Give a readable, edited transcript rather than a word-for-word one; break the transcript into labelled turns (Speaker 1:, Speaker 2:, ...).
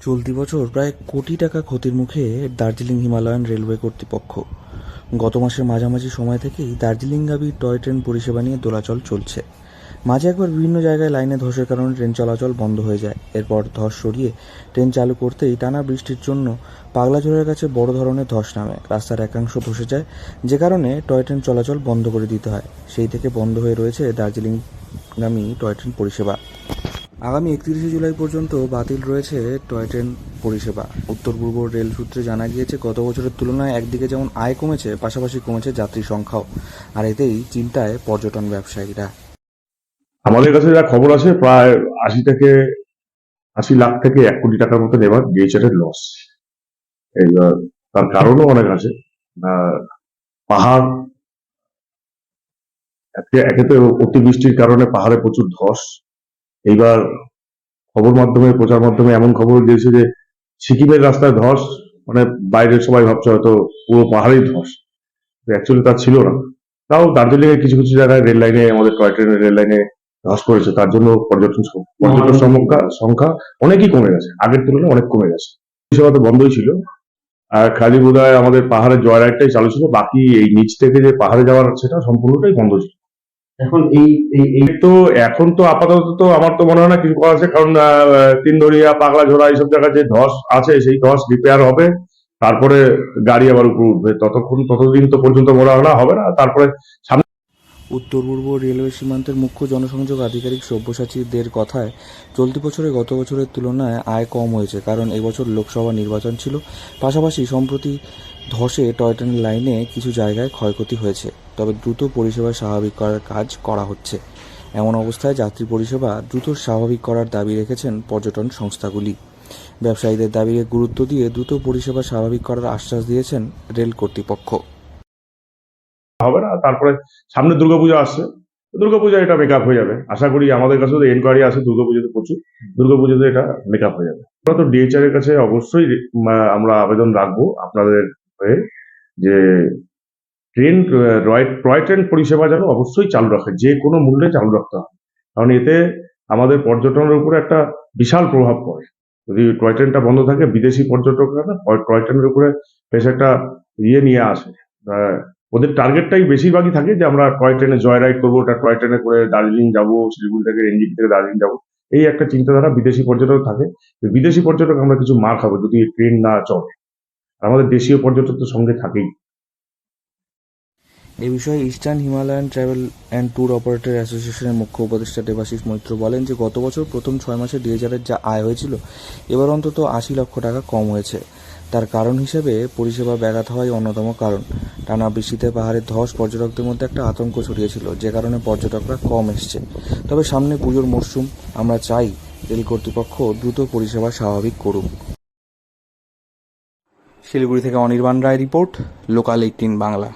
Speaker 1: চলতি বছর প্রায় কোটি টাকা ক্ষতির মুখে দার্জিলিং হিমালয়ান রেলওয়ে কর্তৃপক্ষ। গত মাসের মাঝামাঝি সময় থেকেই দার্জিলিংগামী টয় ট্রেন পরিষেবা নিয়ে দোলাচল চলছে। মাঝে একবার বিভিন্ন জায়গায় লাইনে ধসের কারণে ট্রেন চলাচল বন্ধ হয়ে যায়। এরপর ধস সরিয়ে ট্রেন চালু করতেই টানা বৃষ্টির জন্য পাগলাঝোড়ের কাছে বড় ধরনের ধস নামে, রাস্তার একাংশ ধসে যায়, যে কারণে টয় ট্রেন চলাচল বন্ধ করে দিতে হয়। সেই থেকে বন্ধ হয়ে রয়েছে দার্জিলিংগামী টয় ট্রেন পরিষেবা। আগামী 31শে জুলাই পর্যন্ত বাতিল রয়েছে টয় ট্রেন পরিষেবা। উত্তর পূর্ব রেল সূত্রে জানা গিয়েছে, গত বছরের তুলনায় একদিকে যেমন আয় কমেছে, পাশাপাশি কমেছে যাত্রী সংখ্যাও। আর এতেই চিন্তায় পর্যটন ব্যবসায়ীরা।
Speaker 2: আমাদের কাছে যা খবর আছে, প্রায় 80 লাখ থেকে 1 কোটি টাকার মতো এবার ডিএচআর এর লস। এইবার তার কারণও অনেক আছে। পাহাড়, একে তো অতিবৃষ্টির কারণে পাহাড়ে প্রচুর ধস। এইবার খবর মাধ্যমে, প্রচার মাধ্যমে এমন খবর দিয়েছে যে সিকিমের রাস্তায় ধস, মানে বাইরের সবাই ভাবছে হয়তো পুরো পাহাড়েই ধস, অ্যাকচুয়ালি তা ছিল না। তাও দার্জিলিং এর কিছু কিছু জায়গায় রেল লাইনে, আমাদের টয় ট্রেনের রেল লাইনে ধস করেছে। তার জন্য পর্যটন সংখ্যা অনেকই কমে গেছে, আগের তুলনায় অনেক কমে গেছে। পরিষেবা তো বন্ধই ছিল, আর খালি বোধহয় আমাদের পাহাড়ের জয় রাইডটাই চালু ছিল, বাকি এই নিচ থেকে যে পাহাড়ে যাওয়ার সেটা সম্পূর্ণটাই বন্ধ ছিল। এখন এখন তো আপাতত তো আমার তো মনে হয় না কিছু করা আছে, কারণ তিনদরিয়া, পাগলাঝোড়া এইসব জায়গায় যে ধস আছে, সেই ধস রিপেয়ার হবে, তারপরে গাড়ি আবার উপরে উঠবে। ততদিন তো পর্যন্ত মনে হয় না হবে না। তারপরে
Speaker 1: উত্তর পূর্ব রেলওয়ে সীমান্তের মুখ্য জনসংযোগ আধিকারিক সব্যসাচী দের কথায়, চলতি বছরে গত বছরের তুলনায় আয় কম হয়েছে, কারণ এবছর লোকসভা নির্বাচন ছিল। পাশাপাশি সম্প্রতি ধসে টয় ট্রেন লাইনে কিছু জায়গায় ক্ষয়ক্ষতি হয়েছে, তবে দ্রুত পরিষেবা স্বাভাবিক করার কাজ করা হচ্ছে। এমন অবস্থায় যাত্রী পরিষেবা দ্রুত স্বাভাবিক করার দাবি রেখেছেন পর্যটন সংস্থাগুলি। ব্যবসায়ীদের দাবিকে গুরুত্ব দিয়ে দ্রুত পরিষেবা স্বাভাবিক করার আশ্বাস দিয়েছেন রেল কর্তৃপক্ষ।
Speaker 2: হবে না। তারপরে সামনে দুর্গাপূজা আসছে, দুর্গাপূজা এটা মেকআপ হয়ে যাবে আশা করি। আমাদের কাছে তো এনকোয়ারি আছে দুর্গাপুজোতে প্রচুর, দুর্গাপুজোতে এটা মেকআপ হয়ে যাবে। আমরা তো ডিএচআর এর কাছে অবশ্যই আমরা আবেদন রাখবো আপনাদের হয়ে, যে ট্রেন, টয় ট্রেন পরিষেবা যেন অবশ্যই চালু রাখে, যে কোনো মূল্যে চালু রাখতে হবে। কারণ এতে আমাদের পর্যটনের উপরে একটা বিশাল প্রভাব পড়ে। যদি টয় ট্রেনটা বন্ধ থাকে, বিদেশি পর্যটকরা না টয় ট্রেনের উপরে বেশ একটা নিয়ে আসে। ওদের টার্গেটটাই বেশিরভাগই থাকে যে আমরা টয় ট্রেনে জয় রাইড করবো, ওটা টয় ট্রেনে করে দার্জিলিং যাবো, শিলিগুড়ি থেকে, এনজিপি থেকে দার্জিলিং যাবো, এই একটা চিন্তাধারা বিদেশি পর্যটক থাকে। বিদেশি পর্যটক আমরা কিছু মার খাবো যদি ট্রেন না চলে। আমাদের দেশীয় পর্যটক তো সঙ্গে থাকেই।
Speaker 1: এ বিষয়ে eastern Himalayan travel and tour operator অ্যাসোসিয়েশনের মুখ্য উপদেষ্টা দেবাশিস মৈত্র বলেন যে, গত বছর প্রথম 6 মাসে ডিএচআরের যা আয় হয়েছিল, এবার অন্তত 80 লক্ষ টাকা কম হয়েছে। তার কারণ হিসেবে পরিষেবা ব্যাঘাত হওয়াই অন্যতম কারণ। টানা বৃষ্টিতে পাহাড়ের ধস পর্যটকদের মধ্যে একটা আতঙ্ক ছড়িয়েছিল, যে কারণে পর্যটকরা কম এসছে। তবে সামনে পুজোর মরশুম, আমরা চাই রেল কর্তৃপক্ষ দ্রুত পরিষেবা স্বাভাবিক করুক। শিলিগুড়ি থেকে অনির্বাণ রায় রিপোর্ট, লোকাল 18 বাংলা।